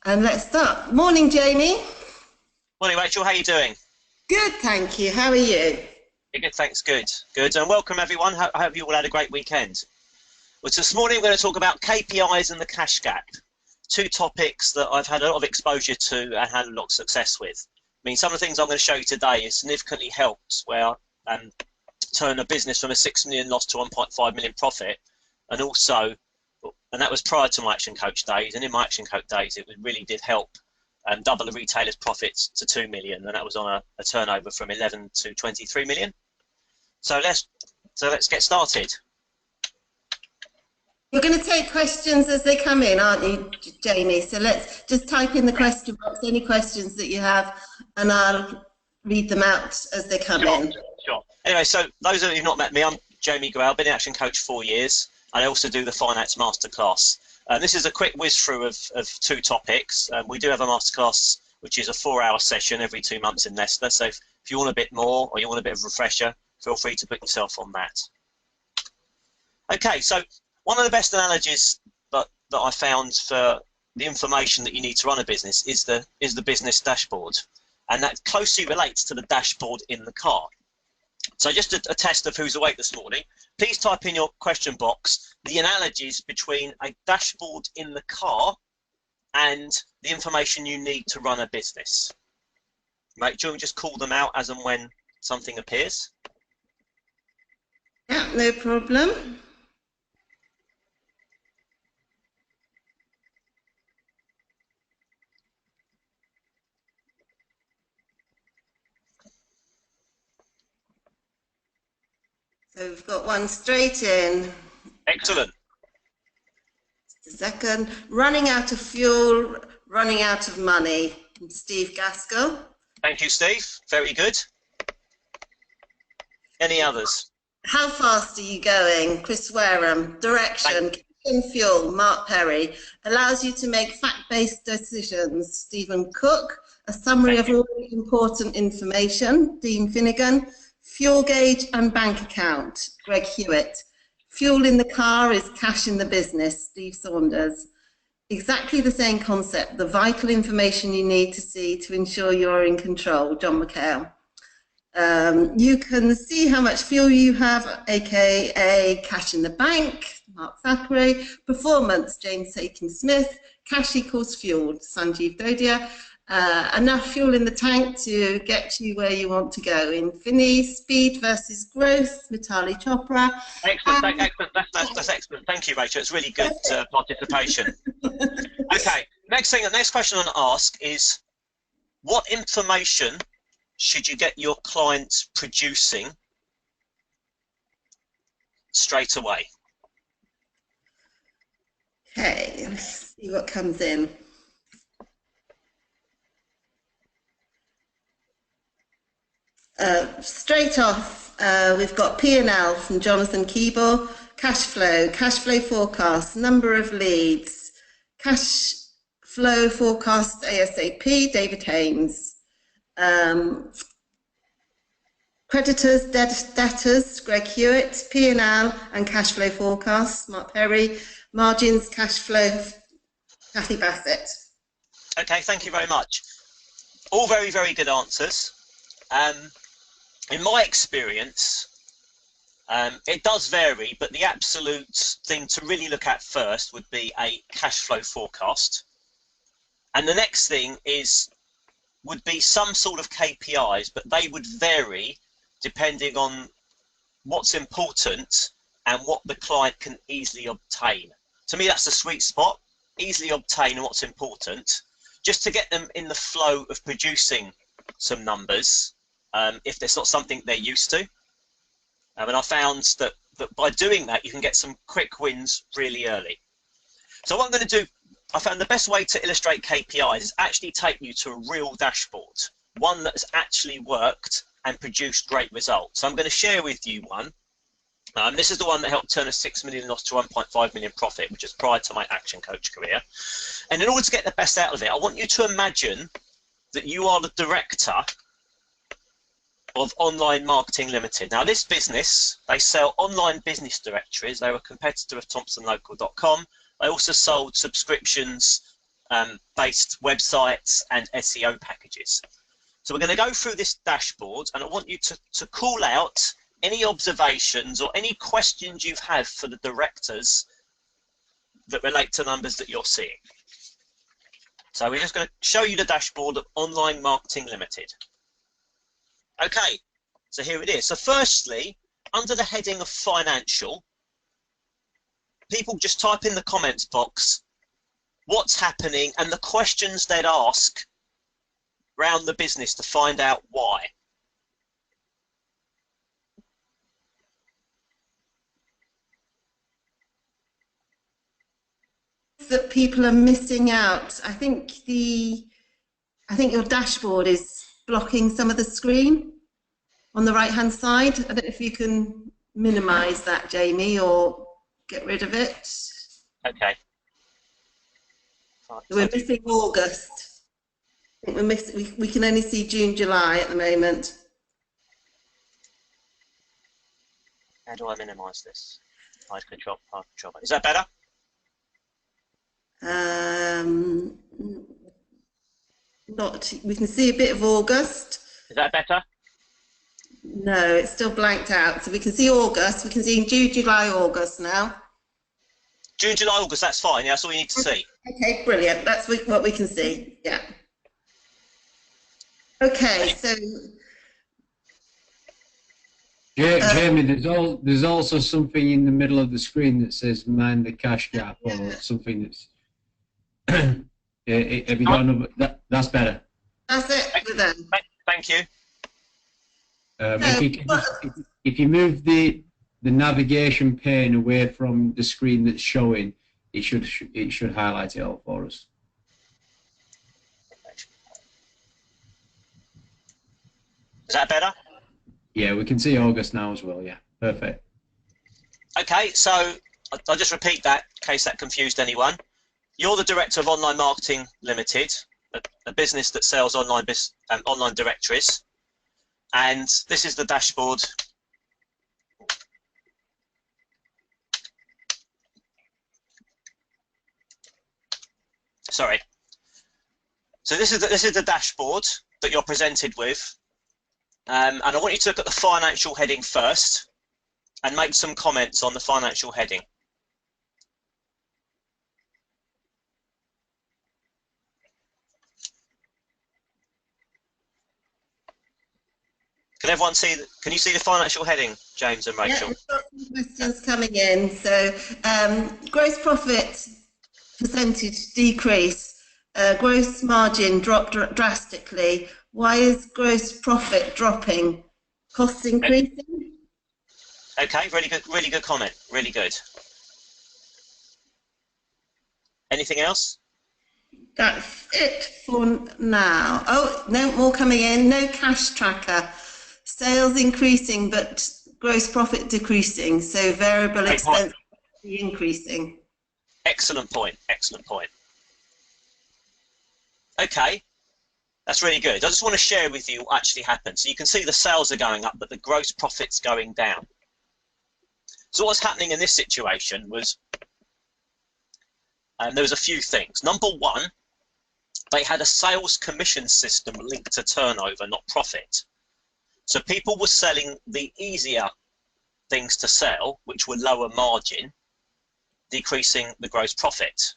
And let's start. Morning, Jamie. Morning, Rachel. How are you doing? Good, thank you. How are you? Yeah, good, thanks. Good. Good. And welcome, everyone. I hope you all had a great weekend. Well, so this morning we're going to talk about KPIs and the cash gap. Two topics that I've had a lot of exposure to and had a lot of success with. I mean, some of the things I'm going to show you today has significantly helped where turn a business from a 6 million loss to 1.5 million profit, and also, and that was prior to my Action Coach days, and in my Action Coach days it really did help double a retailer's profits to 2 million, and that was on a turnover from 11 to 23 million. So let's get started. You're going to take questions as they come in, aren't you, Jamie? So let's just type in the question box any questions that you have, and I'll read them out as they come in. Sure. Anyway, so those of you who've not met me, I'm Jamie Goral, been an Action Coach 4 years. I also do the Finance Masterclass. This is a quick whiz through of two topics. We do have a masterclass, which is a 4-hour session every 2 months in Leicester. So if you want a bit more or you want a bit of a refresher, feel free to put yourself on that. Okay, so one of the best analogies that I found for the information that you need to run a business is the business dashboard, and that closely relates to the dashboard in the car. So just a test of who's awake this morning. Please type in your question box the analogies between a dashboard in the car and the information you need to run a business. Right, do you want to just call them out as and when something appears? Yeah, no problem. So we've got one straight in. Excellent. Just a second. Running out of fuel, running out of money. From Steve Gaskell. Thank you, Steve. Very good. Any others? How fast are you going? Chris Wareham. Direction. Kitchen fuel. Mark Perry. Allows you to make fact-based decisions. Stephen Cook. A summary of all the important information. Dean Finnegan. Fuel gauge and bank account, Greg Hewitt. Fuel in the car is cash in the business, Steve Saunders. Exactly the same concept, the vital information you need to see to ensure you're in control, John McHale. You can see how much fuel you have, aka cash in the bank, Mark Thackeray. Performance, James Aiken-Smith. Cash equals fuel, Sanjeev Dodia. Enough fuel in the tank to get you where you want to go. In Finney, speed versus growth, Mitali Chopra. Excellent, excellent. That's excellent. Thank you, Rachel. It's really good participation. Okay, next question I want to ask is, what information should you get your clients producing straight away? Okay, let's see what comes in. Straight off, we've got P&L from Jonathan Keeble, cash flow forecast, number of leads, cash flow forecast ASAP, David Haynes, creditors, debtors, Greg Hewitt, P&L and cash flow forecast, Mark Perry, margins, cash flow, Kathy Bassett. Okay, thank you very much. All very, very good answers. In my experience, it does vary, but the absolute thing to really look at first would be a cash flow forecast. And the next thing would be some sort of KPIs, but they would vary depending on what's important and what the client can easily obtain. To me, that's the sweet spot, easily obtain what's important, just to get them in the flow of producing some numbers. If there's not something they're used to. And I found that by doing that, you can get some quick wins really early. So what I'm going to do, I found the best way to illustrate KPIs is actually take you to a real dashboard, one that has actually worked and produced great results. So I'm going to share with you one. This is the one that helped turn a 6 million loss to 1.5 million profit, which is prior to my Action Coach career. And in order to get the best out of it, I want you to imagine that you are the director of Online Marketing Limited. Now this business, they sell online business directories. They were a competitor of ThompsonLocal.com. They also sold subscriptions based websites and SEO packages. So we're going to go through this dashboard, and I want you to call out any observations or any questions you have for the directors that relate to numbers that you're seeing. So we're just going to show you the dashboard of Online Marketing Limited. Okay, so here it is. So firstly, under the heading of financial, people just type in the comments box what's happening and the questions they'd ask around the business to find out why. That people are missing out. I think your dashboard is blocking some of the screen on the right hand side. I don't know if you can minimize that, Jamie, or get rid of it. Okay. We're missing August. I think we can only see June, July at the moment. How do I minimize this? Hide control. Is that better? We can see a bit of August. Is that better? No, it's still blanked out. So we can see August. We can see June, July, August now. June, July, August, that's fine. Yeah, that's all you need to see. Okay, brilliant. That's what we can see. Yeah. Okay, so... Jamie, there's also something in the middle of the screen that says "mind the cash gap" or something that's. Have you got another? That's better. That's it. We're done. Thank you. If you move the navigation pane away from the screen that's showing, it should highlight it all for us. Is that better? Yeah, we can see August now as well. Yeah, perfect. Okay, so I'll just repeat that in case that confused anyone. You're the director of Online Marketing Limited, a business that sells online directories, and this is the dashboard. Sorry. So this is the dashboard that you're presented with. And I want you to look at the financial heading first and make some comments on the financial heading. Can everyone see? Can you see the financial heading, James and Rachel? Yeah, we've got some questions coming in. So, gross profit percentage decrease, gross margin dropped drastically. Why is gross profit dropping? Costs increasing? Okay, really good comment. Really good. Anything else? That's it for now. Oh, no more coming in. No cash tracker. Sales increasing, but gross profit decreasing. So variable expense increasing. Excellent point. Excellent point. Okay. That's really good. I just want to share with you what actually happened. So you can see the sales are going up, but the gross profit's going down. So what's happening in this situation was there was a few things. Number one, they had a sales commission system linked to turnover, not profit. So people were selling the easier things to sell, which were lower margin, decreasing the gross profit.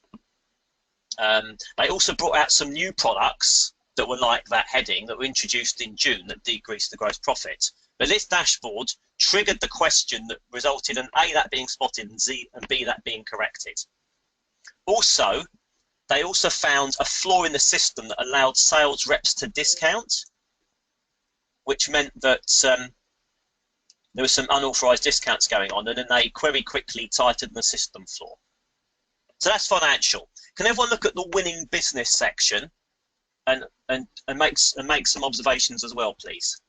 They also brought out some new products that were like that heading that were introduced in June that decreased the gross profit. But this dashboard triggered the question that resulted in A, that being spotted, and B, that being corrected. Also, they also found a flaw in the system that allowed sales reps to discount, which meant that there were some unauthorized discounts going on, and then they very quickly tightened the system flaw. So that's financial. Can everyone look at the winning business section and make some observations as well, please?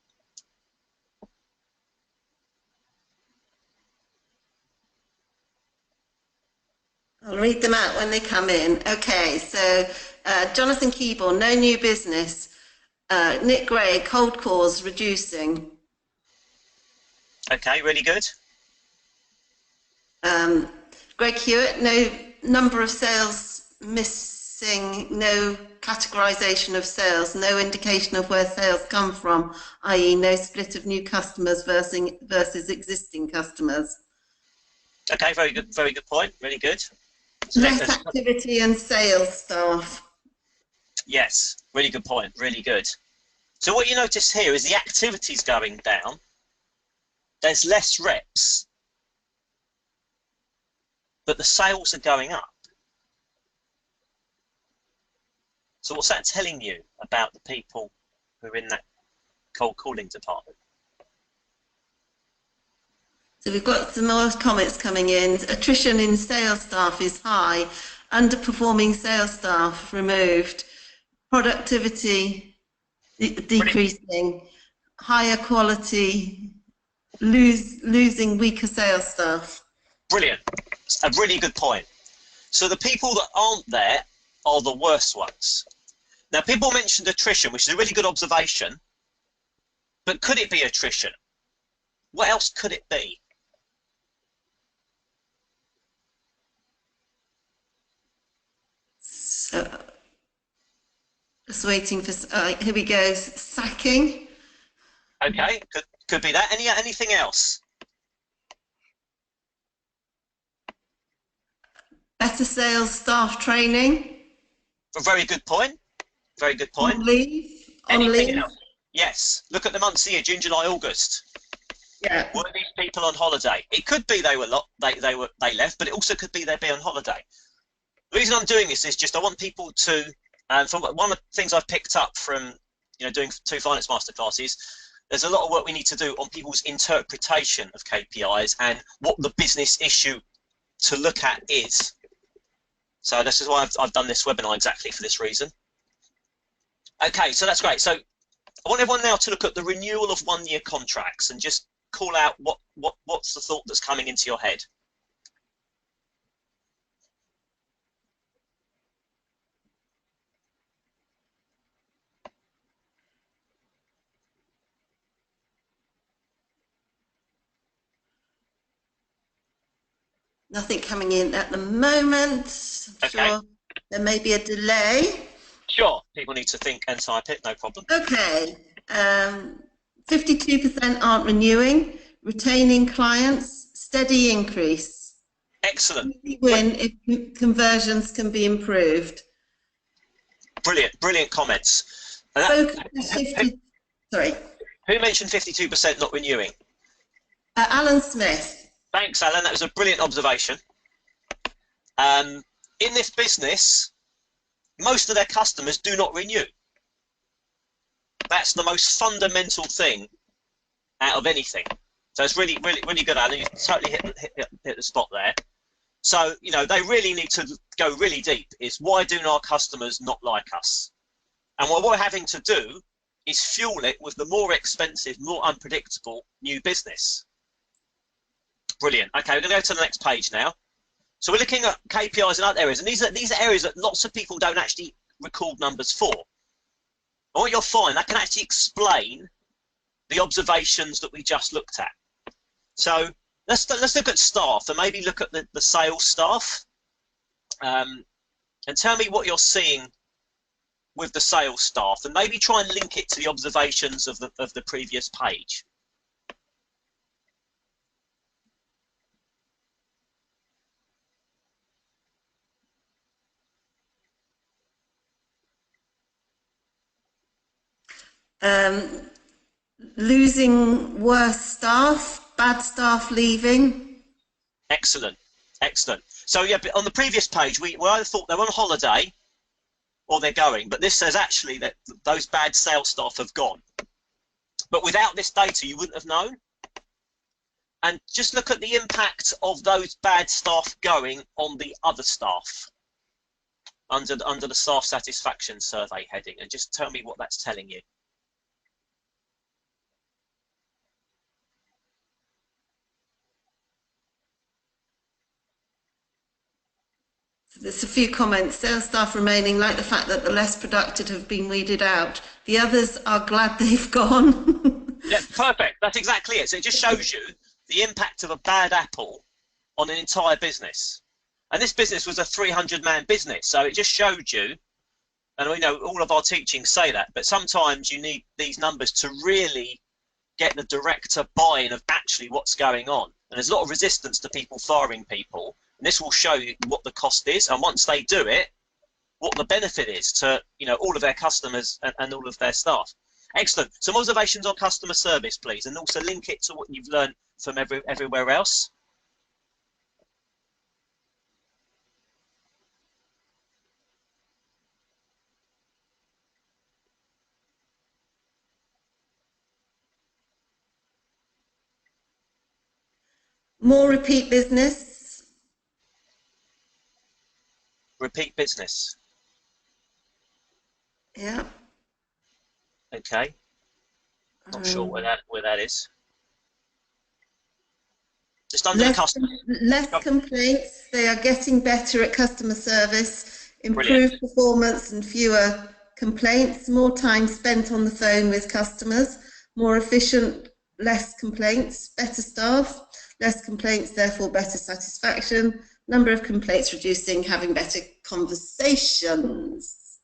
I'll read them out when they come in. Okay, so Jonathan Keeble, no new business. Nick Gray, cold calls reducing. Okay, really good. Greg Hewitt, no number of sales noticing no categorization of sales, no indication of where sales come from, i.e. no split of new customers versus existing customers. Okay, very good point, really good. So Less activity and sales staff. Yes, really good point, really good. So what you notice here is the activity's going down, there's less reps, but the sales are going up. So what's that telling you about the people who are in that cold calling department? So we've got some more comments coming in. Attrition in sales staff is high. Underperforming sales staff removed. Productivity decreasing. Higher quality, losing weaker sales staff. Brilliant. A really good point. So the people that aren't there are the worst ones. Now, people mentioned attrition, which is a really good observation, but could it be attrition? What else could it be? So, just waiting for, here we go, sacking. Okay, could be that. Anything else? Better sales staff training. A very good point. Very good point. On leave. Anything else? Yes. Look at the months here: June, July, August. Yeah. Were these people on holiday? It could be they left, but it also could be they'd be on holiday. The reason I'm doing this is just I want people to, from one of the things I've picked up from doing 2 finance masterclasses, there's a lot of work we need to do on people's interpretation of KPIs and what the business issue to look at is. So this is why I've done this webinar exactly for this reason. Okay, so that's great. So I want everyone now to look at the renewal of 1-year contracts and just call out what's the thought that's coming into your head. Nothing coming in at the moment. I'm sure there may be a delay. Sure, people need to think and type it, no problem. Okay, 52% aren't renewing, retaining clients, steady increase. Excellent. Win if conversions can be improved. Brilliant comments. Sorry. Who mentioned 52% not renewing? Alan Smith. Thanks, Alan. That was a brilliant observation. In this business, most of their customers do not renew. That's the most fundamental thing out of anything. So it's really good, Alan. You totally hit the spot there. So, they really need to go really deep. Is why do our customers not like us? And what we're having to do is fuel it with the more expensive, more unpredictable new business. Brilliant. Okay, we're going to go to the next page now. So we're looking at KPIs in other areas, and these are areas that lots of people don't actually record numbers for. And what you'll find, that can actually explain the observations that we just looked at. So let's look at staff, and maybe look at the sales staff, and tell me what you're seeing with the sales staff, and maybe try and link it to the observations of the previous page. Losing worse staff, bad staff leaving. Excellent. So yeah, on the previous page, we either thought they're on holiday or they're going, but this says actually that those bad sales staff have gone. But without this data, you wouldn't have known. And just look at the impact of those bad staff going on the other staff under the staff satisfaction survey heading, and just tell me what that's telling you. There's a few comments. Sales staff remaining like the fact that the less productive have been weeded out. The others are glad they've gone. Yeah, perfect. That's exactly it. So it just shows you the impact of a bad apple on an entire business. And this business was a 300-man business, so it just showed you, and we know all of our teachings say that, but sometimes you need these numbers to really get the director buy-in of actually what's going on. And there's a lot of resistance to people firing people, and this will show you what the cost is, and once they do it, what the benefit is to, you know, all of their customers and all of their staff. Excellent. Some observations on customer service, please, and also link it to what you've learned from everywhere else. More repeat business. Repeat business. Yeah. Okay. Not sure where that is. Just under the customer. Less complaints. They are getting better at customer service. Improved Brilliant. performance and fewer complaints. More time spent on the phone with customers. More efficient. Less complaints. Better staff. Less complaints, therefore better satisfaction. Number of complaints reducing. Having better conversations.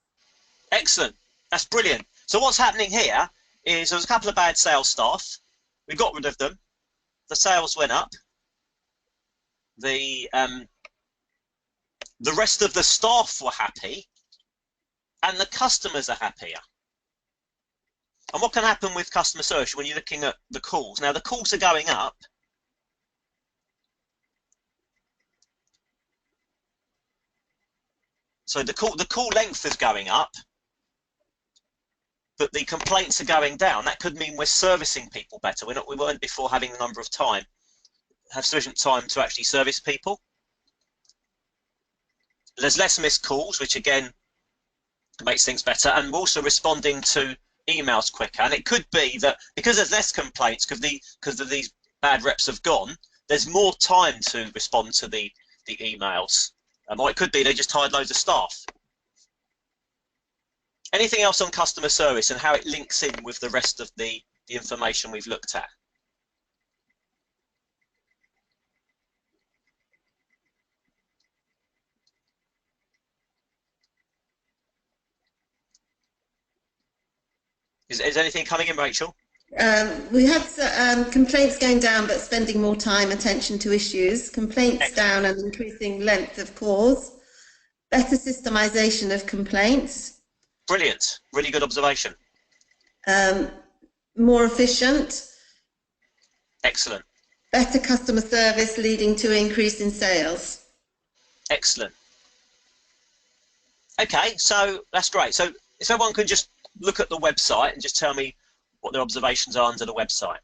Excellent. That's brilliant. So what's happening here is there was a couple of bad sales staff. We got rid of them. The sales went up. The rest of the staff were happy, and the customers are happier. And what can happen with customer service when you're looking at the calls? Now the calls are going up. So the call length is going up, but the complaints are going down. That could mean we're servicing people better. We weren't before having the number of time, have sufficient time to actually service people. There's less missed calls, which again makes things better, and we're also responding to emails quicker. And it could be that because there's less complaints, because of these bad reps have gone, there's more time to respond to the emails. Or it could be they just hired loads of staff. Anything else on customer service and how it links in with the rest of the information we've looked at? Is anything coming in, Rachel? We had complaints going down, but spending more time, attention to issues. Complaints down and increasing length of cause. Better systemization of complaints. Brilliant. Really good observation. More efficient. Excellent. Better customer service leading to increase in sales. Excellent. Okay, so that's great. So if everyone can just look at the website and just tell me what their observations are under the website.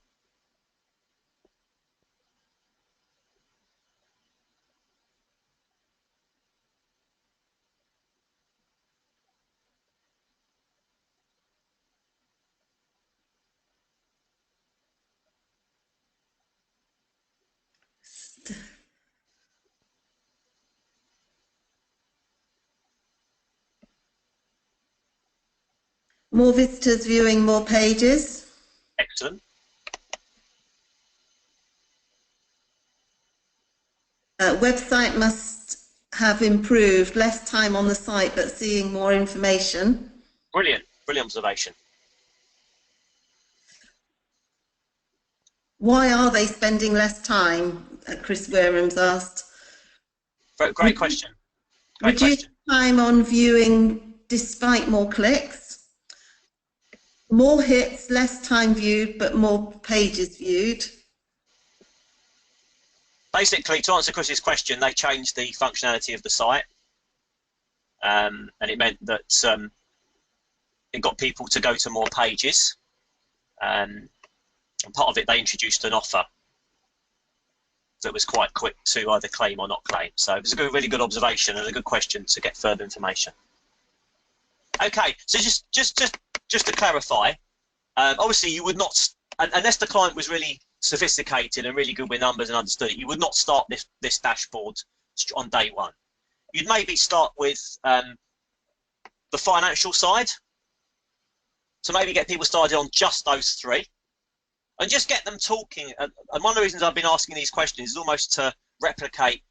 More visitors viewing more pages. Excellent. Website must have improved. Less time on the site, but seeing more information. Brilliant. Brilliant observation. Why are they spending less time? Chris Wareham's asked. Great question. Reduce time on viewing despite more clicks. More hits, less time viewed, but more pages viewed. Basically, to answer Chris's question, they changed the functionality of the site, and it meant that it got people to go to more pages. And part of it, they introduced an offer that was quite quick to either claim or not claim. So it was a really good observation and a good question to get further information. Okay, so just to clarify, obviously you would not, unless the client was really sophisticated and really good with numbers and understood it, you would not start this dashboard on day one. You'd maybe start with the financial side. So maybe get people started on just those three and just get them talking. And one of the reasons I've been asking these questions is almost to replicate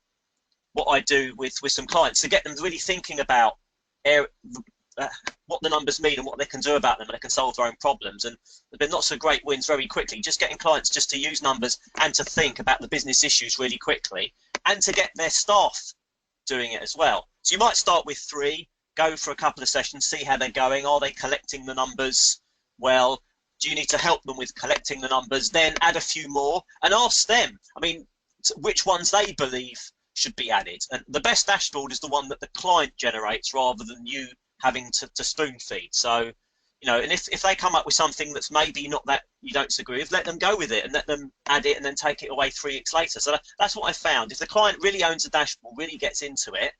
what I do with some clients to get them really thinking about what the numbers mean and what they can do about them, and they can solve their own problems. And there's been lots of great wins very quickly, just getting clients just to use numbers and to think about the business issues really quickly, and to get their staff doing it as well. So you might start with 3, go for a couple of sessions, see how they're going. Are they collecting the numbers well? Do you need to help them with collecting the numbers? Then add a few more and ask them, I mean, which ones they believe should be added. And the best dashboard is the one that the client generates rather than you having to spoon feed. So, you know, and if they come up with something that's maybe not that you don't agree with, let them go with it and let them add it and then take it away 3 weeks later. So that's what I found. If the client really owns the dashboard, really gets into it,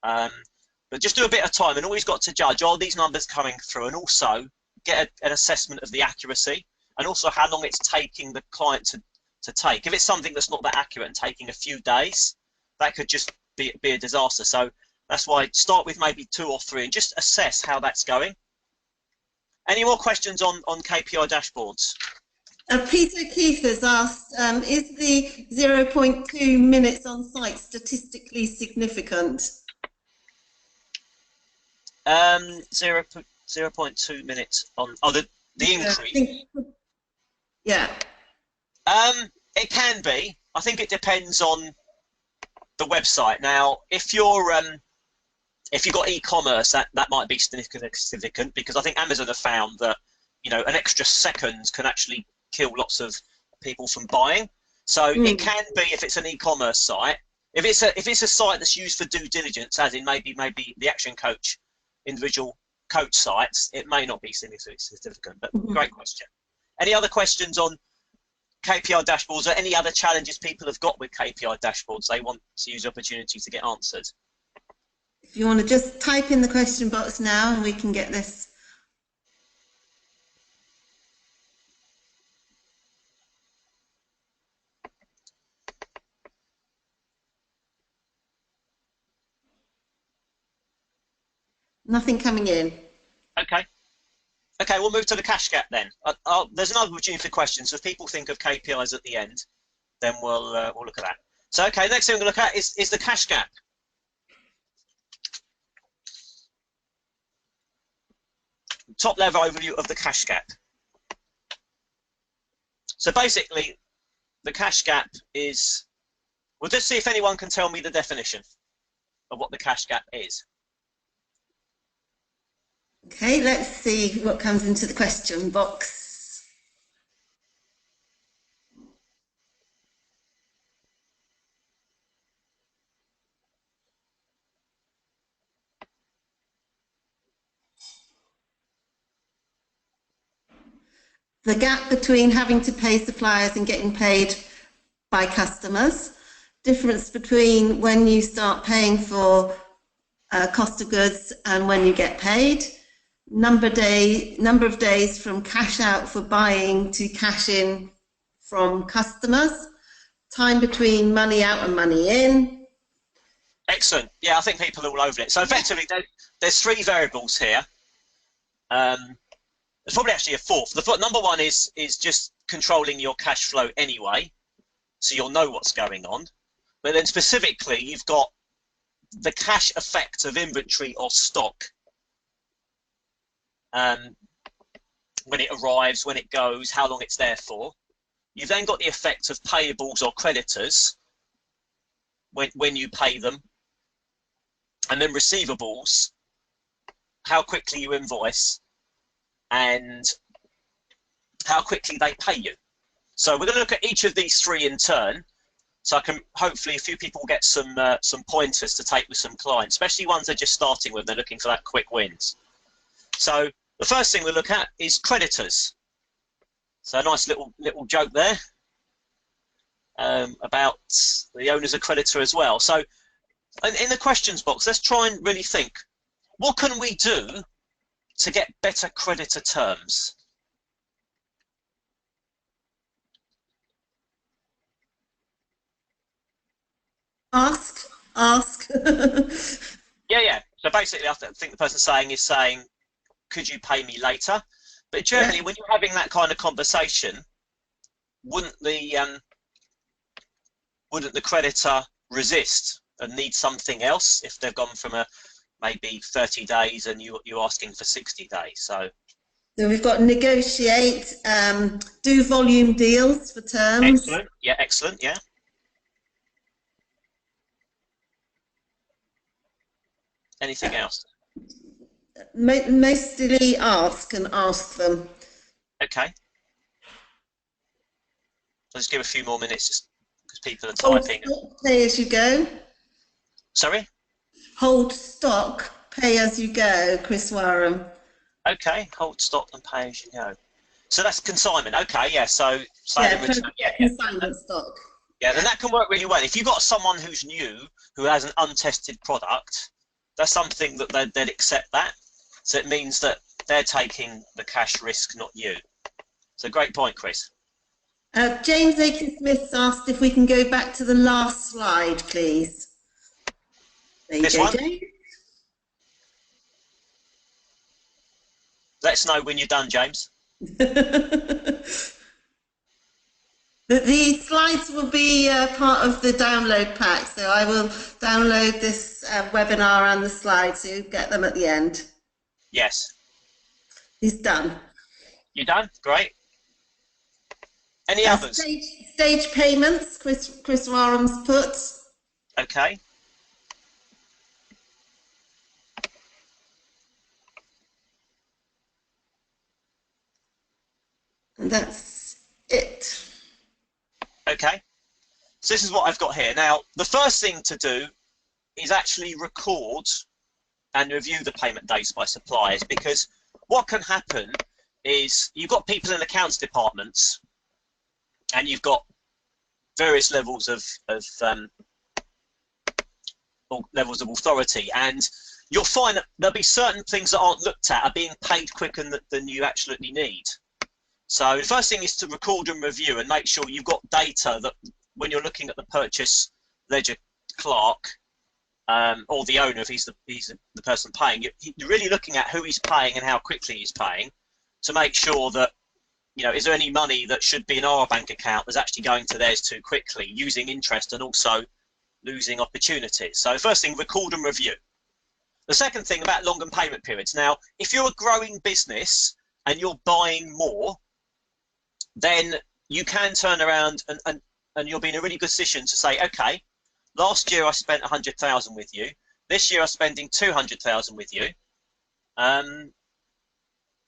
but just do a bit of time and always got to judge, are these numbers coming through, and also get an assessment of the accuracy and also how long it's taking the client to take. If it's something that's not that accurate and taking a few days, that could just be a disaster. So that's why I start with maybe 2 or 3 and just assess how that's going. Any more questions on KPI dashboards? Peter Keith has asked, is the 0.2 minutes on site statistically significant? 0.2 minutes on the increase. Yeah. It can be. I think it depends on the website. Now, if you've got e-commerce, that might be significant, because I think Amazon have found that, you know, an extra second can actually kill lots of people from buying. So it can be if it's an e-commerce site. If it's a site that's used for due diligence, as in maybe the Action Coach individual coach sites, it may not be significant. But great question. Any other questions on KPI dashboards, or any other challenges people have got with KPI dashboards they want to use the opportunity to get answered? If you want to just type in the question box now and we can get this. Nothing coming in. Okay. Okay, we'll move to the cash gap then. There's another opportunity for questions. So if people think of KPIs at the end, then we'll look at that. So, okay, next thing we're going to look at is the cash gap. Top level overview of the cash gap. So basically, the cash gap is, we'll just see if anyone can tell me the definition of what the cash gap is. Okay, let's see what comes into the question box. The gap between having to pay suppliers and getting paid by customers. Difference between when you start paying for cost of goods and when you get paid. Number of days from cash out for buying to cash in from customers. Time between money out and money in. Excellent. Yeah, I think people are all over it. So effectively, there's 3 variables here. There's probably actually a 4th. Number 1 is just controlling your cash flow anyway, so you'll know what's going on. But then specifically, you've got the cash effect of inventory or stock. When it arrives, when it goes, how long it's there for. You've then got the effect of payables or creditors when you pay them. And then receivables, how quickly you invoice and how quickly they pay you. So we're going to look at each of these 3 in turn. So I can hopefully a few people get some pointers to take with some clients, especially ones they're just starting with. They're looking for that quick wins. So the first thing we look at is creditors. So a nice little joke there about the owner's a creditor as well. So in the questions box, let's try and really think, what can we do to get better creditor terms? Ask. Yeah. So basically, I think the person is saying, could you pay me later? But generally, when you're having that kind of conversation, wouldn't the creditor resist and need something else if they've gone from a maybe 30 days and you're asking for 60 days. So we've got negotiate, do volume deals for terms. excellent. Yeah, excellent. Yeah. Anything else? Mostly ask and ask them. Okay. I'll just give a few more minutes just because people are Hold typing. stock, pay as you go. Sorry? Hold stock, pay as you go, Chris Warham. Okay, hold stock and pay as you go. So that's consignment. Okay, yeah. So Consignment stock. Yeah, then that can work really well. If you've got someone who's new, who has an untested product, that's something that they'd accept that. So it means that they're taking the cash risk, not you. So great point, Chris. James Aiken Smith asked if we can go back to the last slide, please. There you go, one? James. Let us know when you're done, James. The slides will be part of the download pack, so I will download this webinar and the slides, so you get them at the end. Yes. He's done. You done? Great. Any others? Stage payments, Chris Warham's put. Okay. And that's it. Okay. So this is what I've got here. Now, the first thing to do is actually record and review the payment dates by suppliers, because what can happen is you've got people in accounts departments and you've got various levels of authority, and you'll find that there'll be certain things that aren't looked at are being paid quicker than you absolutely need. So the first thing is to record and review and make sure you've got data that when you're looking at the purchase ledger clerk or the owner, if he's the person paying, you're really looking at who he's paying and how quickly he's paying to make sure that, you know, is there any money that should be in our bank account that's actually going to theirs too quickly, using interest and also losing opportunities. So first thing, record and review. The second thing about longer payment periods. Now, if you're a growing business and you're buying more, then you can turn around and you'll be in a really good position to say, okay, last year I spent 100,000 with you. This year I'm spending 200,000 with you. I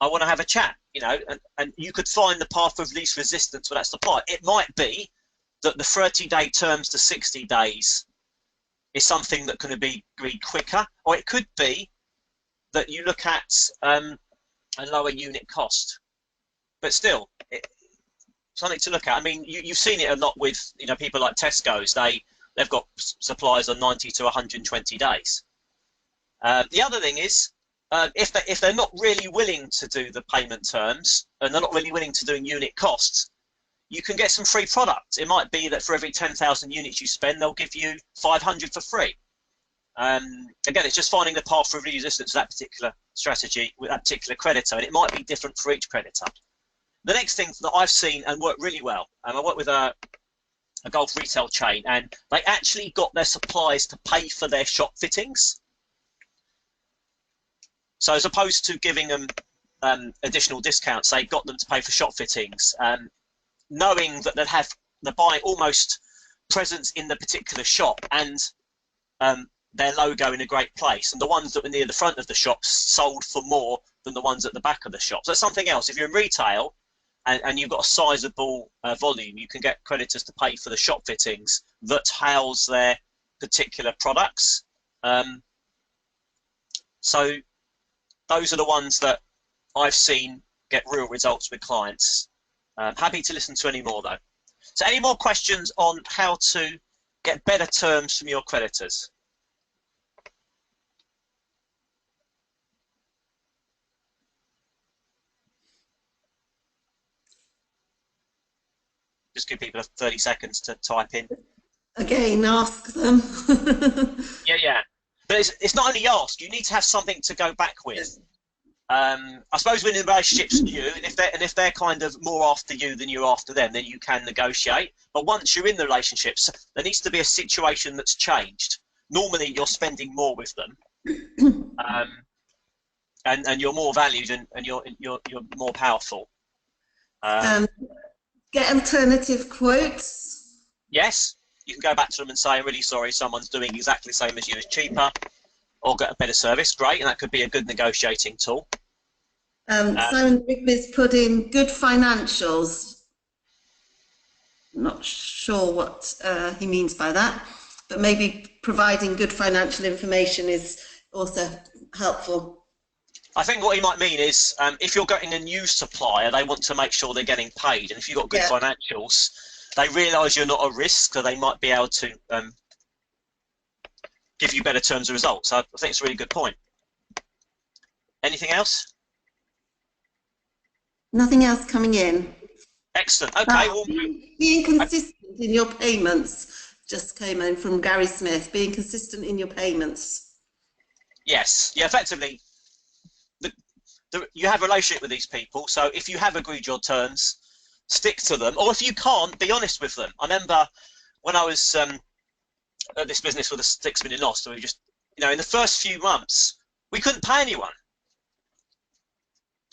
want to have a chat, you know, and you could find the path of least resistance for that supply. It might be that the 30-day terms to 60 days is something that can be agreed quicker, or it could be that you look at a lower unit cost. But still, something to look at. I mean, you've seen it a lot with, you know, people like Tesco's. They've got supplies on 90 to 120 days. The other thing is, if they're not really willing to do the payment terms and they're not really willing to do unit costs, you can get some free products. It might be that for every 10,000 units you spend, they'll give you 500 for free. Again, it's just finding the path of resistance to that particular strategy with that particular creditor, and it might be different for each creditor. The next thing that I've seen and worked really well, I work with a golf retail chain, and they actually got their suppliers to pay for their shop fittings. So as opposed to giving them additional discounts, they got them to pay for shop fittings, knowing that they're buying almost presence in the particular shop and their logo in a great place, and the ones that were near the front of the shops sold for more than the ones at the back of the shop. So that's something else. If you're in retail and you've got a sizable volume, you can get creditors to pay for the shop fittings that house their particular products. So those are the ones that I've seen get real results with clients. Happy to listen to any more though. So any more questions on how to get better terms from your creditors? Just give people 30 seconds to type in. Again, ask them. Yeah. But it's not only ask, you need to have something to go back with. I suppose when the relationship's new, and if they're kind of more after you than you're after them, then you can negotiate. But once you're in the relationships, there needs to be a situation that's changed. normally you're spending more with them, and you're more valued, and you're more powerful. Get alternative quotes. Yes, you can go back to them and say, I'm really sorry, someone's doing exactly the same as you, is cheaper, or get a better service. Great, and that could be a good negotiating tool. Simon Rigby's put in good financials. Not sure what he means by that, but maybe providing good financial information is also helpful. I think what he might mean is if you're getting a new supplier, they want to make sure they're getting paid, and if you've got good financials, they realise you're not a risk, so they might be able to give you better terms of results. So I think it's a really good point. Anything else? Nothing else coming in. Excellent. Okay. Well, being consistent in your payments just came in from Gary Smith. Being consistent in your payments. Yes. Yeah. Effectively, you have a relationship with these people. So if you have agreed your terms, stick to them. Or if you can't, be honest with them. I remember when I was at this business with a 6 million loss. So we just, in the first few months, we couldn't pay anyone.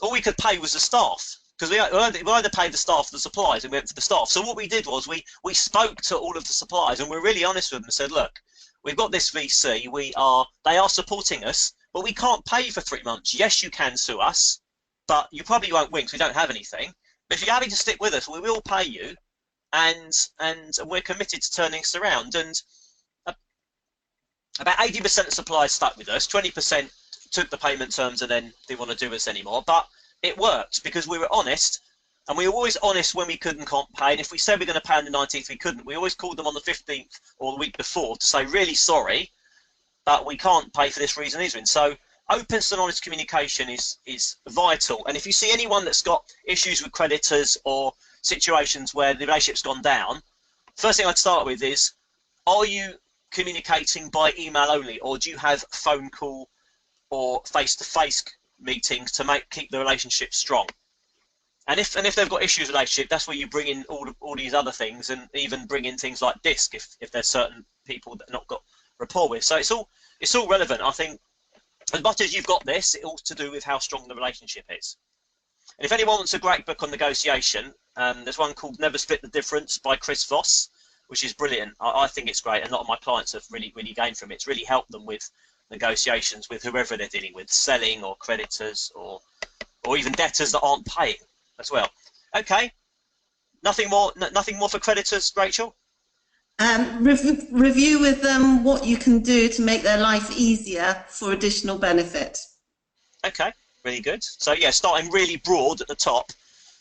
All we could pay was the staff, because we either paid the staff or the suppliers, and we went for the staff. So what we did was we spoke to all of the suppliers, and we're really honest with them and said, look, we've got this VC, they are supporting us, but we can't pay you for 3 months. Yes, you can sue us, but you probably won't win because we don't have anything. But if you're happy to stick with us, we will pay you, and we're committed to turning this around. And about 80% of suppliers stuck with us, 20% took the payment terms and then didn't want to do us anymore. But it worked because we were honest, and we were always honest when we could and can't pay. And if we said we're going to pay on the 19th, we couldn't. We always called them on the 15th or the week before to say, really sorry, but we can't pay for this reason. So open and honest communication is vital. And if you see anyone that's got issues with creditors or situations where the relationship's gone down, first thing I'd start with is, are you communicating by email only, or do you have phone call or face-to-face meetings to keep the relationship strong? And if they've got issues with relationship, that's where you bring in all these other things, and even bring in things like DISC if there's certain people that not got rapport with. So it's all relevant. I think as much as you've got this, it's all to do with how strong the relationship is. And if anyone wants a great book on negotiation, there's one called Never Split the Difference by Chris Voss, which is brilliant. I think it's great, and a lot of my clients have really gained from it. It's really helped them with negotiations with whoever they're dealing with, selling or creditors or even debtors that aren't paying as well. Okay, nothing more for creditors, Rachel? Review with them what you can do to make their life easier for additional benefit. Okay, really good. So yeah, starting really broad at the top,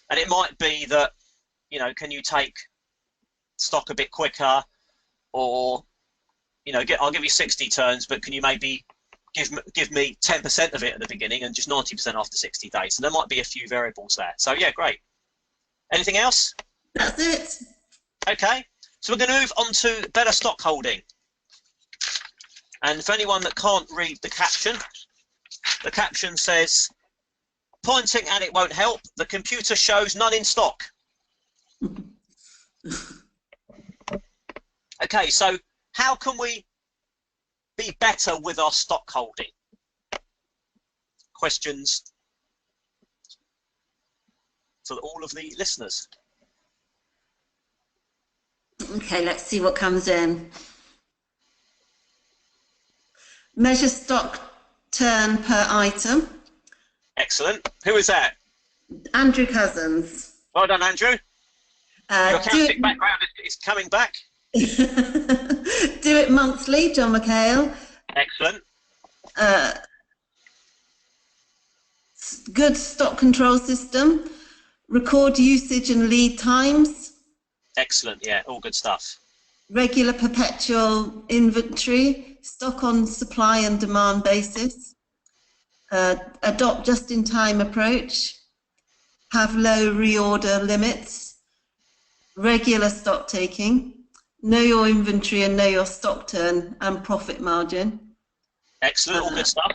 and it might be that, can you take stock a bit quicker, or I'll give you 60 turns, but can you maybe give me 10% of it at the beginning and just 90% after 60 days? So there might be a few variables there. So yeah, great. Anything else? That's it. Okay, so we're going to move on to better stock holding. And for anyone that can't read the caption says, pointing and it won't help, the computer shows none in stock. Okay, so how can we be better with our stock holding? Questions for all of the listeners. Okay, let's see what comes in. Measure stock turn per item. Excellent. Who is that? Andrew Cousins. Well done, Andrew. Your accounting background is coming back. Do it monthly, John McHale. Excellent. Good stock control system. Record usage and lead times. Excellent, yeah, all good stuff. Regular perpetual inventory. Stock on supply and demand basis. Adopt just-in-time approach. Have low reorder limits. Regular stock taking. Know your inventory and know your stock turn and profit margin. Excellent, all good stuff.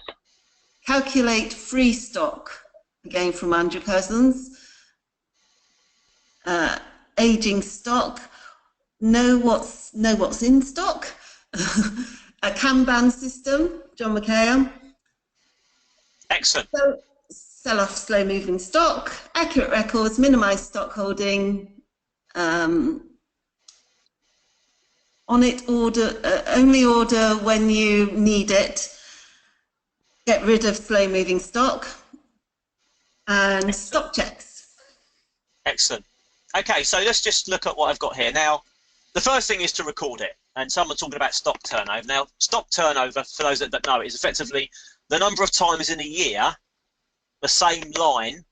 Calculate free stock, again from Andrew Cousins. Aging stock. Know what's in stock. a Kanban system, John McKay. Excellent. So, sell off slow-moving stock, accurate records, minimise stock holding, on it order, only order when you need it, get rid of slow-moving stock, and Excellent. stock checks. Excellent. Okay, so let's just look at what I've got here. Now, the first thing is to record it. And someone talking about stock turnover. Now, stock turnover, for those that know, is effectively the number of times in a year the same line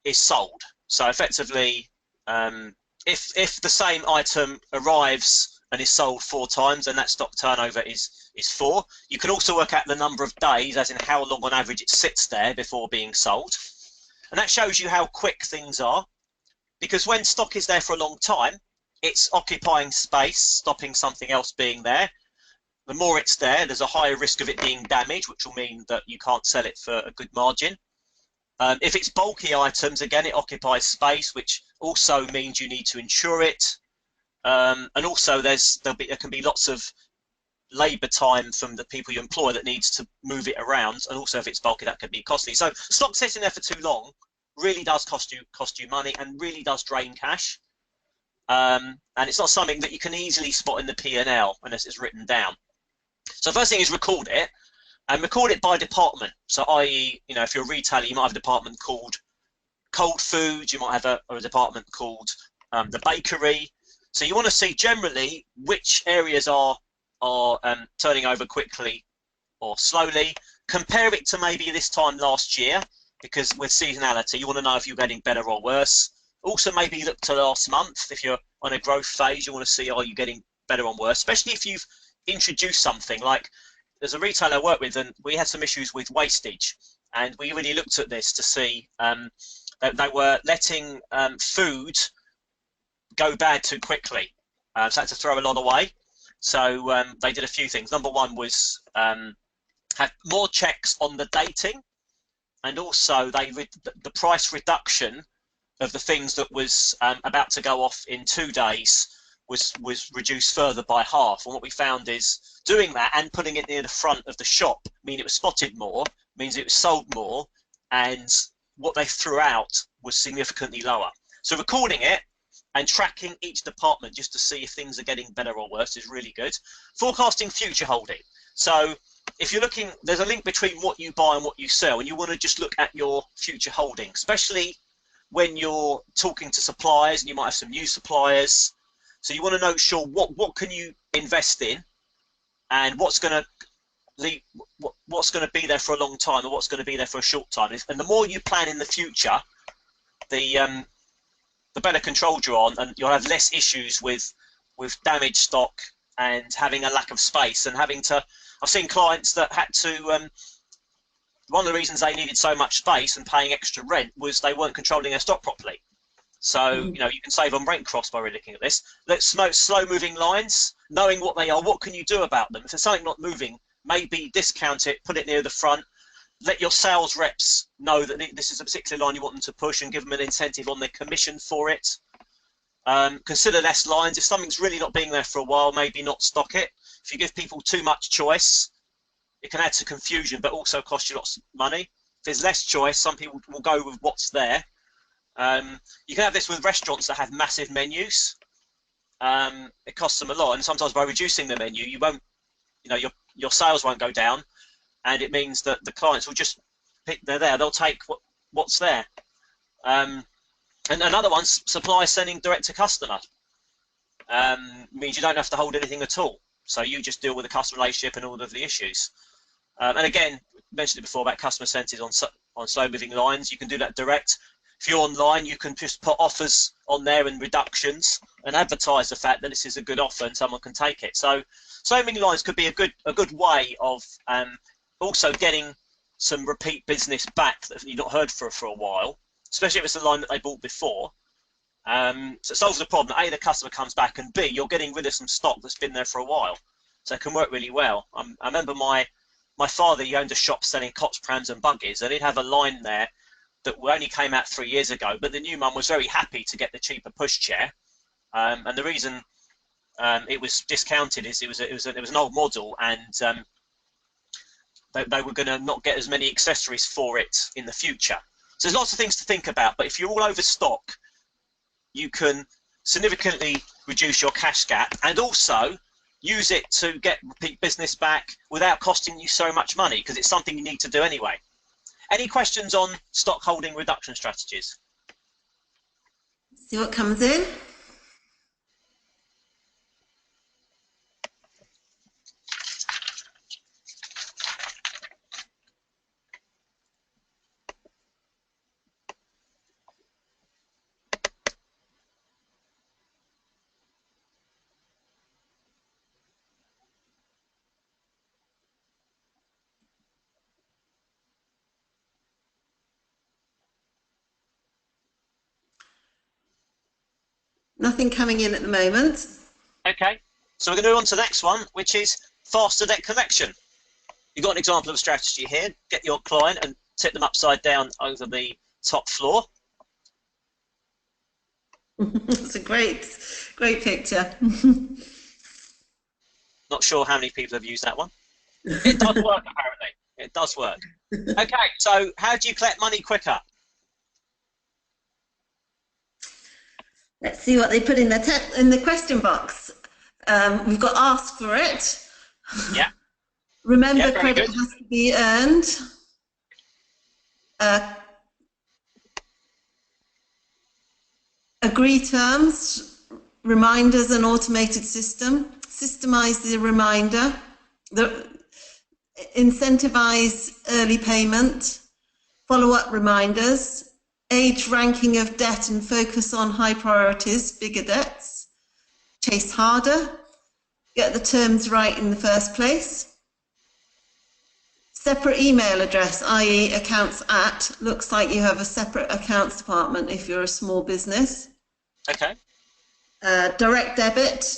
is sold. So effectively, if the same item arrives and is sold 4 times, then that stock turnover is 4. You can also work out the number of days, as in how long on average it sits there before being sold. And that shows you how quick things are, because when stock is there for a long time, it's occupying space, stopping something else being there. The more it's there, there's a higher risk of it being damaged, which will mean that you can't sell it for a good margin. If it's bulky items, again, it occupies space, which also means you need to insure it. And also there can be lots of labour time from the people you employ that needs to move it around. And also if it's bulky, that could be costly. So stock sitting there for too long really does cost you money and really does drain cash. And it's not something that you can easily spot in the P&L unless it's written down. So first thing is record it, and record it by department. So i.e., you know, if you're a retailer, you might have a department called cold food, you might have a department called the bakery. So you want to see generally which areas are turning over quickly or slowly. Compare it to maybe this time last year, because with seasonality, you want to know if you're getting better or worse. Also, maybe look to last month. If you're on a growth phase, you want to see, are you getting better or worse, especially if you've introduced something. Like, there's a retailer I work with, and we had some issues with wastage, and we really looked at this to see that they were letting food go bad too quickly, so they had to throw a lot away. So they did a few things. Number one was have more checks on the dating, and also the price reduction of the things that was about to go off in 2 days was reduced further by half. And what we found is doing that and putting it near the front of the shop, meaning it was spotted more, means it was sold more, and what they threw out was significantly lower. So recording it and tracking each department just to see if things are getting better or worse is really good. Forecasting future holding. So if you're looking, there's a link between what you buy and what you sell, and you want to just look at your future holding, especially when you're talking to suppliers, and you might have some new suppliers. So you want to know, sure, what can you invest in, and what's going to be there for a long time, or what's going to be there for a short time. And the more you plan in the future, the better controlled you're on, and you'll have less issues with damaged stock and having a lack of space and having to. I've seen clients that had to. One of the reasons they needed so much space and paying extra rent was they weren't controlling their stock properly. So, you know, you can save on rent costs by really looking at this. Let's slow moving lines, knowing what they are, what can you do about them? If there's something not moving, maybe discount it, put it near the front, let your sales reps know that this is a particular line you want them to push, and give them an incentive on their commission for it. Consider less lines. If something's really not being there for a while, maybe not stock it. If you give people too much choice, it can add to confusion, but also cost you lots of money. If there's less choice, some people will go with what's there. You can have this with restaurants that have massive menus. It costs them a lot, and sometimes by reducing the menu, you won't, you know, your sales won't go down, and it means that the clients will just pick. They're there. They'll take what's there. And another one, supply sending direct to customer, means you don't have to hold anything at all. So you just deal with the customer relationship and all of the issues. And again, mentioned it before about customer incentives on slow moving lines. You can do that direct. If you're online, you can just put offers on there and reductions and advertise the fact that this is a good offer and someone can take it. So slow moving lines could be a good way of also getting some repeat business back that you've not heard for a while, especially if it's a line that they bought before. So it solves the problem. A, the customer comes back, and B, you're getting rid of some stock that's been there for a while. So it can work really well. I remember my father, he owned a shop selling cots, prams and buggies, and he'd have a line there that only came out 3 years ago, but the new mum was very happy to get the cheaper pushchair. And the reason it was discounted. It was an old model, and they were going to not get as many accessories for it in the future. So there's lots of things to think about. But if you're all over stock, you can significantly reduce your cash gap, and also use it to get repeat business back without costing you so much money, because it's something you need to do anyway. Any questions on stock holding reduction strategies? See what comes in. Nothing coming in at the moment. Okay, so we're going to move on to the next one, which is faster debt collection. You've got an example of a strategy here. Get your client and tip them upside down over the top floor. It's a great picture. Not sure how many people have used that one. It does work, apparently. It does work. Okay, so how do you collect money quicker? Let's see what they put in the question box. We've got ask for it. Yeah. Remember, Yeah, credit good. has to be earned. Agree terms, reminders and automated system. Systemize the reminder. Incentivize early payment. Follow-up reminders. Age ranking of debt and focus on high priorities, bigger debts. Chase harder. Get the terms right in the first place. Separate email address, i.e. accounts at. Looks like you have a separate accounts department if you're a small business. Okay. Direct debit.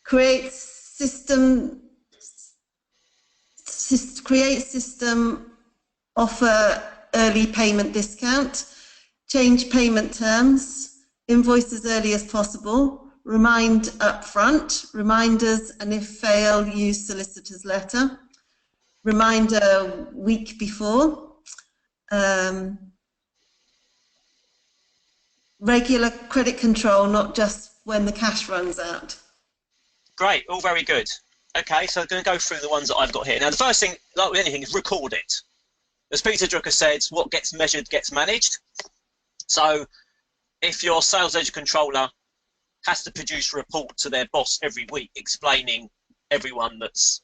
Create system, offer early payment discount, change payment terms, invoice as early as possible, remind upfront, reminders, and if fail, use solicitor's letter, reminder week before, regular credit control, not just when the cash runs out. Great, all very good. Okay, so I'm going to go through the ones that I've got here. Now, the first thing, like with anything, is record it. As Peter Drucker said, what gets measured gets managed. So if your sales ledger controller has to produce a report to their boss every week explaining everyone that's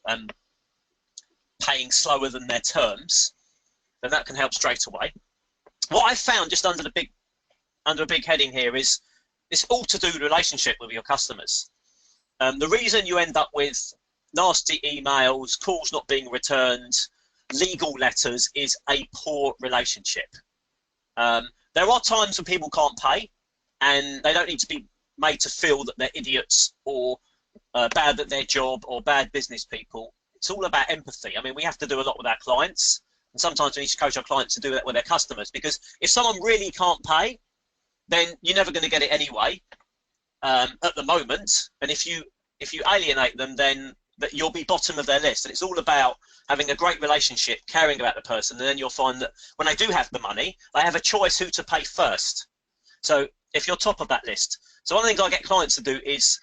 paying slower than their terms, then that can help straight away. What I found just under a big heading here is it's all to do with relationship with your customers. The reason you end up with nasty emails, calls not being returned, legal letters is a poor relationship. There are times when people can't pay, and they don't need to be made to feel that they're idiots or bad at their job or bad business people. It's all about empathy. I mean, we have to do a lot with our clients, and sometimes we need to coach our clients to do that with their customers, because if someone really can't pay, then you're never going to get it anyway at the moment. And if you alienate them, then you'll be bottom of their list. And it's all about having a great relationship, caring about the person, and then you'll find that when they do have the money, they have a choice who to pay first. So if you're top of that list. So one of the things I get clients to do is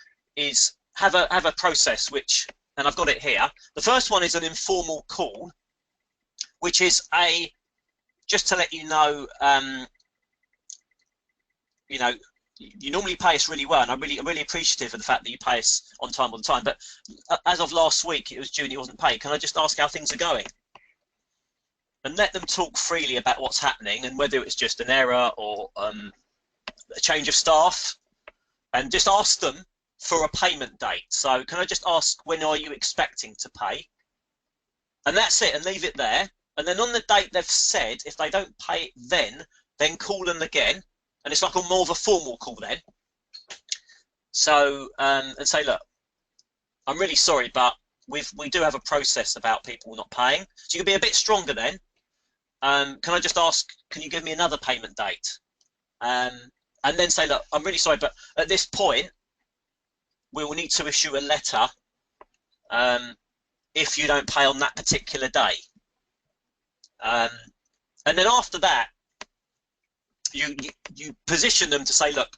have a process, which, and I've got it here. The first one is an informal call, which is just to let you know, you normally pay us really well, and I'm really appreciative of the fact that you pay us on time all the time. But as of last week, it was June, it wasn't paid. Can I just ask how things are going? And let them talk freely about what's happening and whether it's just an error or a change of staff, and just ask them for a payment date. So can I just ask, when are you expecting to pay? And that's it, and leave it there. And then on the date they've said, if they don't pay it then call them again. And it's like a more of a formal call then. So, and say, look, I'm really sorry, but we do have a process about people not paying. So you can be a bit stronger then. Can I just ask, can you give me another payment date? And then say, look, I'm really sorry, but at this point, we will need to issue a letter if you don't pay on that particular day. And then after that, you position them to say, look,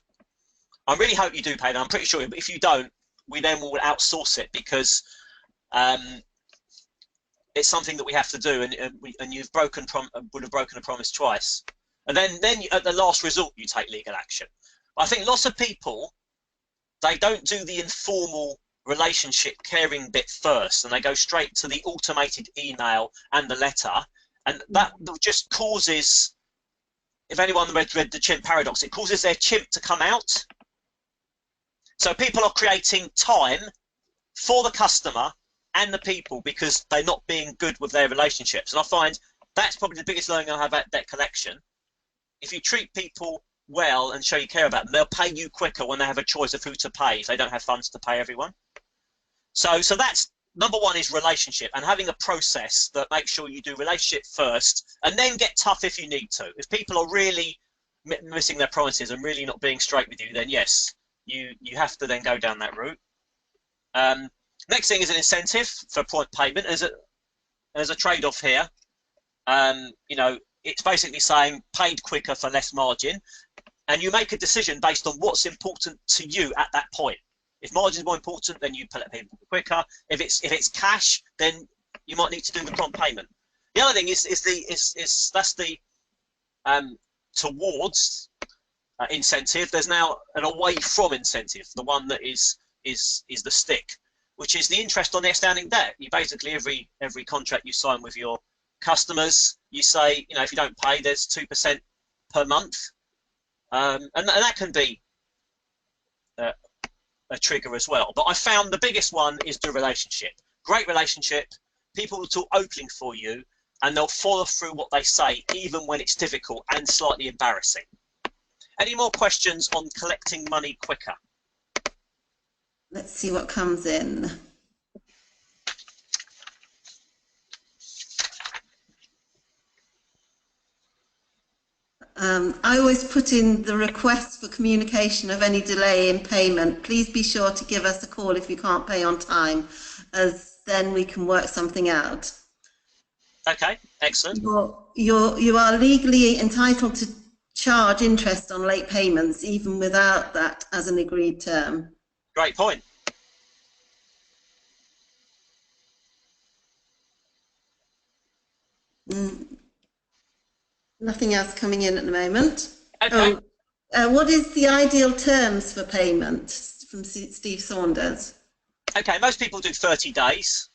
I really hope you do pay, and I'm pretty sure, but if you don't, we then will outsource it, because it's something that we have to do, and you've would have broken a promise twice. And then at the last resort, you take legal action. I think lots of people, they don't do the informal relationship caring bit first, and they go straight to the automated email and the letter, and that just causes, if anyone read the chimp paradox, it causes their chimp to come out. So people are creating time for the customer and the people because they're not being good with their relationships. And I find that's probably the biggest learning I have at debt collection. If you treat people well and show you care about them, they'll pay you quicker when they have a choice of who to pay if they don't have funds to pay everyone. So that's number one, is relationship, and having a process that makes sure you do relationship first and then get tough if you need to. If people are really missing their promises and really not being straight with you, then yes, you have to then go down that route. Next thing is an incentive for point payment. There's a trade-off here. You know, it's basically saying paid quicker for less margin, and you make a decision based on what's important to you at that point. If margin is more important, then you pay people quicker. If it's cash, then you might need to do the prompt payment. The other thing is that's the towards incentive. There's now an away from incentive, the one that is the stick, which is the interest on the outstanding debt. You basically every contract you sign with your customers, you say, you know, if you don't pay, there's 2% per month, and that can be a trigger as well. But I found the biggest one is the relationship. Great relationship, people will talk openly for you, and they'll follow through what they say, even when it's difficult and slightly embarrassing. Any more questions on collecting money quicker? Let's see what comes in. I always put in the request for communication of any delay in payment. Please be sure to give us a call if you can't pay on time, as then we can work something out. Okay, excellent. You are legally entitled to charge interest on late payments, even without that as an agreed term. Great point. Nothing else coming in at the moment. Okay. What is the ideal terms for payment? From Steve Saunders. Okay, most people do 30 days.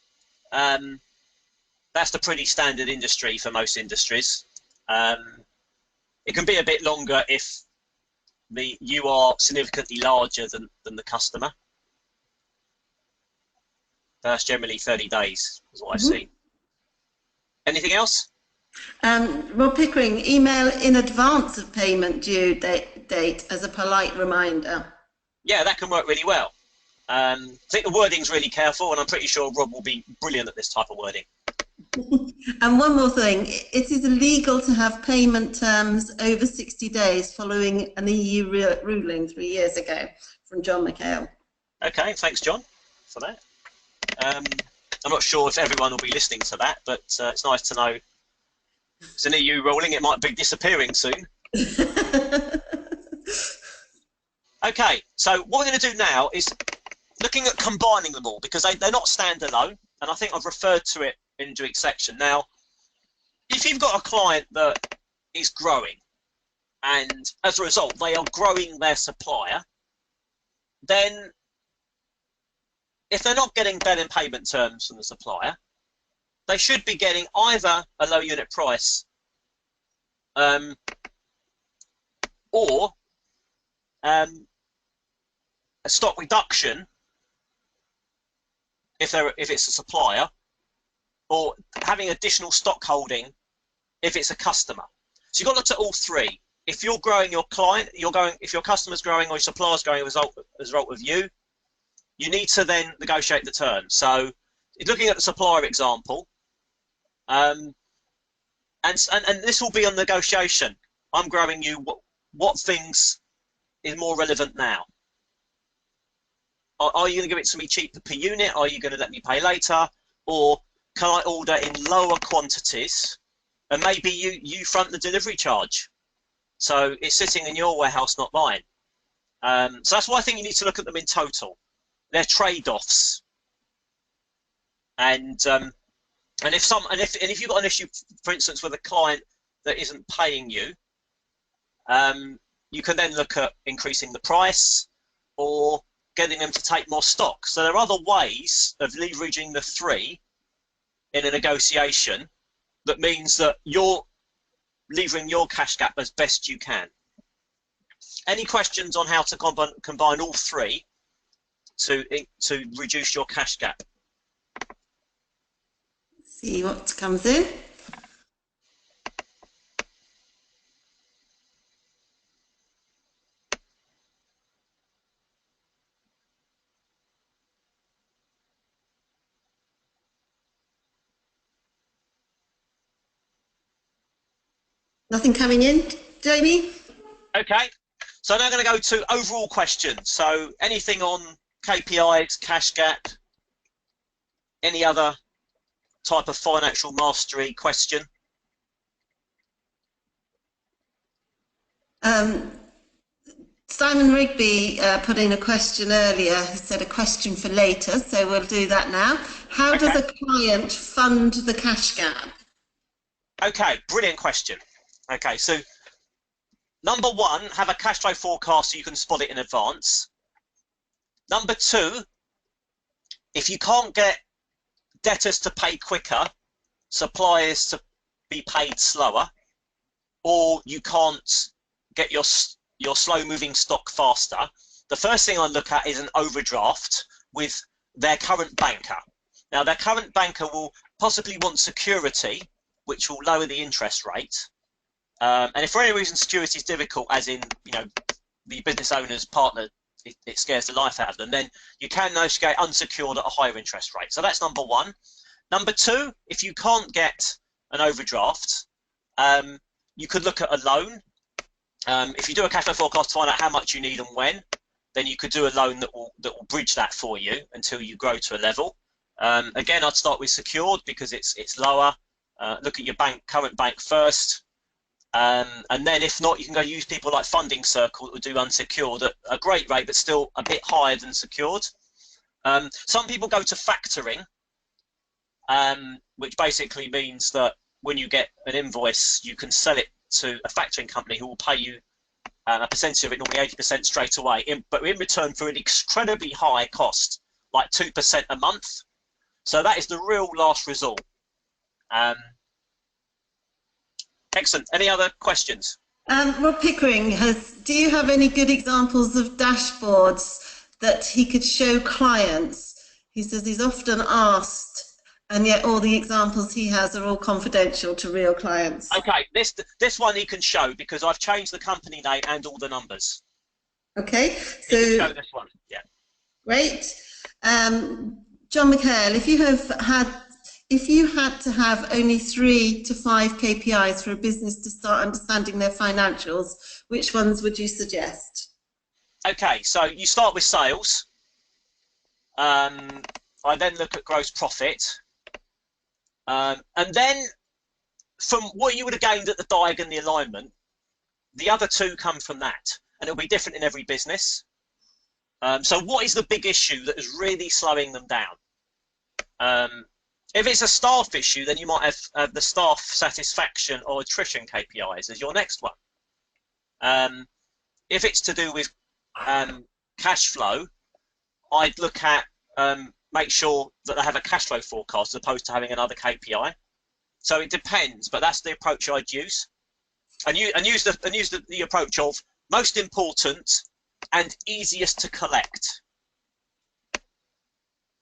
That's the pretty standard industry for most industries. It can be a bit longer if you are significantly larger than the customer. That's generally 30 days, is what I see. Anything else? Rob Pickering, email in advance of payment due date as a polite reminder. Yeah, that can work really well. I think the wording's really careful, and I'm pretty sure Rob will be brilliant at this type of wording. And one more thing, it is illegal to have payment terms over 60 days following an EU ruling 3 years ago, from John McHale. Okay, thanks John for that. I'm not sure if everyone will be listening to that, but it's nice to know it's an EU ruling. It might be disappearing soon. Okay, so what we're going to do now is looking at combining them all, because they're not standalone, and I think I've referred to it in the section. Now, if you've got a client that is growing, and as a result they are growing their supplier, then if they're not getting better payment terms from the supplier, they should be getting either a low unit price or a stock reduction if it's a supplier, or having additional stock holding if it's a customer. So you've got to look at all three. If you're growing your client, if your customer's growing or your supplier's growing as a result of you, you need to then negotiate the terms. So looking at the supplier example, and this will be on negotiation. I'm growing you. What things is more relevant now? are you going to give it to me cheaper per unit? Are you going to let me pay later? Or can I order in lower quantities and maybe you front the delivery charge? So it's sitting in your warehouse, not mine. So that's why I think you need to look at them in total. They're trade-offs. And if you've got an issue, for instance, with a client that isn't paying you, you can then look at increasing the price or getting them to take more stock. So there are other ways of leveraging the three in a negotiation that means that you're levering your cash gap as best you can. Any questions on how to combine all three to reduce your cash gap? See what comes in. Nothing coming in, Jamie? Okay, so now I'm going to go to overall questions. So anything on KPIs, cash gap, any other type of financial mastery question? Simon Rigby put in a question earlier. He said a question for later, so we'll do that now. How does a client fund the cash gap? Okay, brilliant question. Okay, so number one, have a cash flow forecast so you can spot it in advance. Number two, if you can't get debtors to pay quicker, suppliers to be paid slower, or you can't get your slow-moving stock faster, the first thing I look at is an overdraft with their current banker. Now, their current banker will possibly want security, which will lower the interest rate. And if for any reason security is difficult, as in, you know, the business owner's partner, it scares the life out of them, then you can negotiate unsecured at a higher interest rate. So that's number one. Number two, if you can't get an overdraft, you could look at a loan. If you do a cash flow forecast to find out how much you need and when, then you could do a loan that will bridge that for you until you grow to a level. Again, I'd start with secured because it's lower. Look at your current bank first. And then if not, you can go use people like Funding Circle who do unsecured at a great rate, but still a bit higher than secured. Some people go to factoring, which basically means that when you get an invoice, you can sell it to a factoring company who will pay you a percentage of it, normally 80% straight away, but in return for an incredibly high cost, like 2% a month. So that is the real last resort. Excellent. Any other questions? Rob Pickering do you have any good examples of dashboards that he could show clients? He says he's often asked, and yet all the examples he has are all confidential to real clients. Okay, this one he can show because I've changed the company name and all the numbers. Okay, so he can show this one. Yeah. Great. John McHale, if you had to have only 3 to 5 KPIs for a business to start understanding their financials, which ones would you suggest? Okay, so you start with sales. I then look at gross profit. And then from what you would have gained at the diag and the alignment, the other two come from that. And it'll be different in every business. So what is the big issue that is really slowing them down? If it's a staff issue, then you might have the staff satisfaction or attrition KPIs as your next one. If it's to do with cash flow, I'd look at make sure that they have a cash flow forecast as opposed to having another KPI. So it depends, but that's the approach I'd use. And use the approach of most important and easiest to collect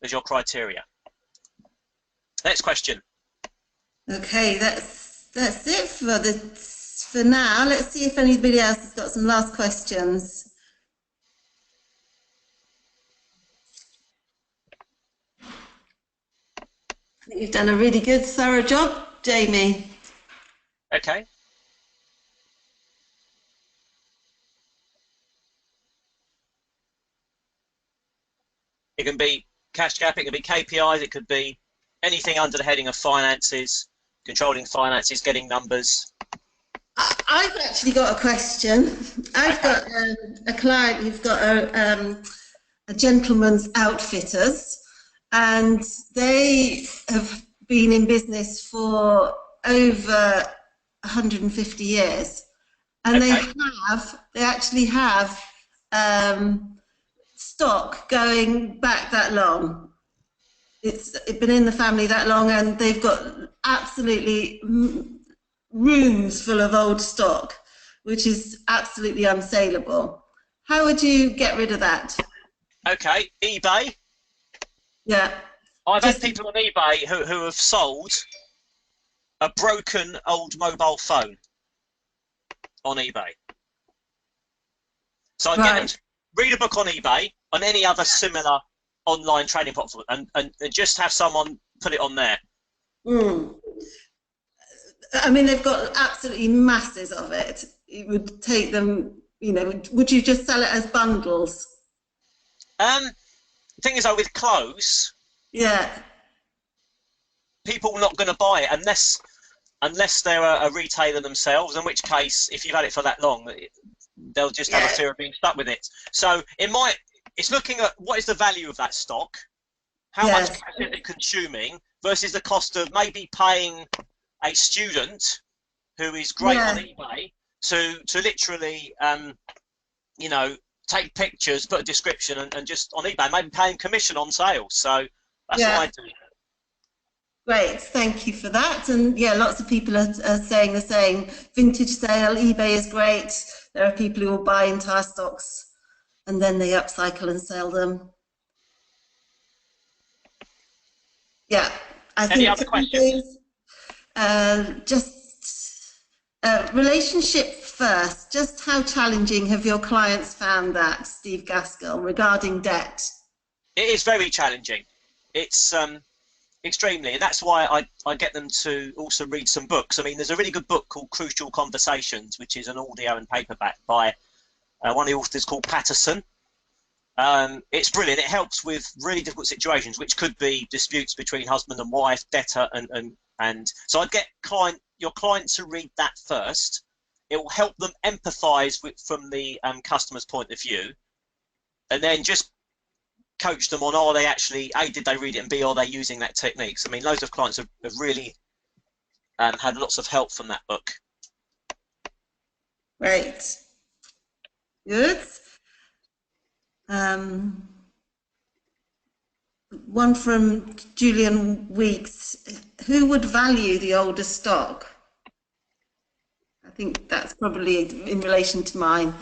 as your criteria. Next question. Okay, that's it for now. Let's see if anybody else has got some last questions. I think you've done a really good, thorough job, Jamie. Okay. It can be cash gap, it can be KPIs, it could be anything under the heading of finances, controlling finances, getting numbers. I've actually got a question. I've got a client who's got a gentleman's outfitters, and they have been in business for over 150 years, and Okay. they actually have stock going back that long. It's been in the family that long, and they've got absolutely rooms full of old stock, which is absolutely unsaleable. How would you get rid of that? Okay, eBay. Yeah. I've had people on eBay who have sold a broken old mobile phone on eBay. So I get them to read a book on eBay, on any other similar online trading platform, and just have someone put it on there. I mean, they've got absolutely masses of it. It would take them, you know, would you just sell it as bundles? The thing is, though, with clothes, yeah, people are not going to buy it unless they're a retailer themselves, in which case, if you've had it for that long, they'll just have a fear of being stuck with it. So it's looking at what is the value of that stock, how much cash is it consuming, versus the cost of maybe paying a student who is great on eBay to literally, you know, take pictures, put a description, and just on eBay, maybe paying commission on sales. So that's what I do. Great, thank you for that. And yeah, lots of people are saying the same. Vintage sale, eBay is great. There are people who will buy entire stocks and then they upcycle and sell them. Yeah, I think. Any other questions? Just relationship first. Just how challenging have your clients found that, Steve Gaskell, regarding debt? It is very challenging. It's extremely, and that's why I get them to also read some books. I mean, there's a really good book called Crucial Conversations, which is an audio and paperback by one of the authors called Patterson. It's brilliant. It helps with really difficult situations, which could be disputes between husband and wife, debtor, and so I'd get your client to read that first. It will help them empathise from the customer's point of view, and then just coach them on, are they actually, A, did they read it, and B, are they using that techniques? I mean, loads of clients have really had lots of help from that book. Right. Good. One from Julian Weeks. Who would value the older stock? I think that's probably in relation to mine.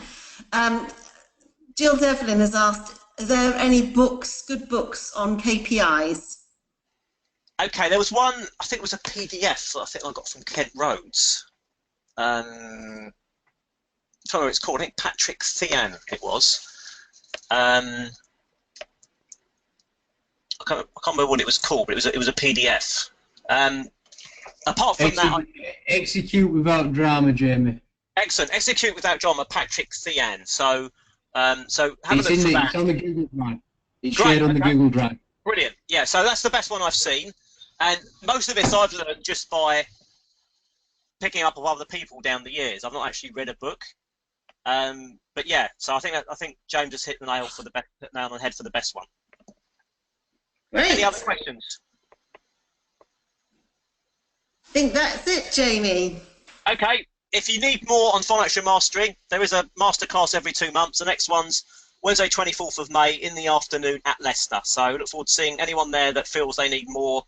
Jill Devlin has asked, are there any books, good books on KPIs? Okay, there was one, I think it was a PDF that I think I got from Kent Rhodes. I don't know what it's called. I think Patrick Thean it was. I can't remember what it was called, but it was a PDF. Apart from that, Execute Without Drama, Jamie. Excellent. Execute Without Drama, Patrick Thean. So have a look for that. It's on the Google Drive. It's shared on the Google Drive. Brilliant. Yeah, so that's the best one I've seen, and most of this I've learned just by picking up of other people down the years. I've not actually read a book, but yeah. So I think James has hit the nail on the head for the best one. Great. Any other questions? I think that's it, Jamie. Okay. If you need more on financial mastery, there is a masterclass every 2 months. The next one's Wednesday, 24th of May in the afternoon at Leicester. So I look forward to seeing anyone there that feels they need more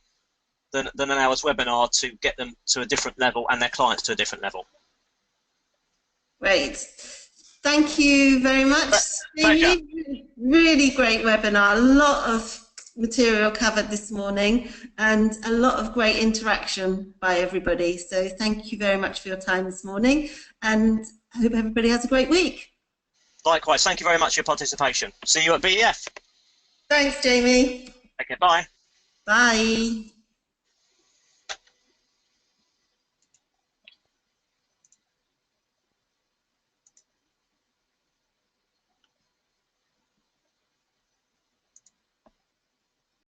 than an hour's webinar to get them to a different level and their clients to a different level. Great. Thank you very much, Jamie. Really great webinar. A lot of material covered this morning and a lot of great interaction by everybody. So thank you very much for your time this morning, and I hope everybody has a great week. Likewise, thank you very much for your participation. See you at BEF. Thanks, Jamie. Okay, bye. Bye.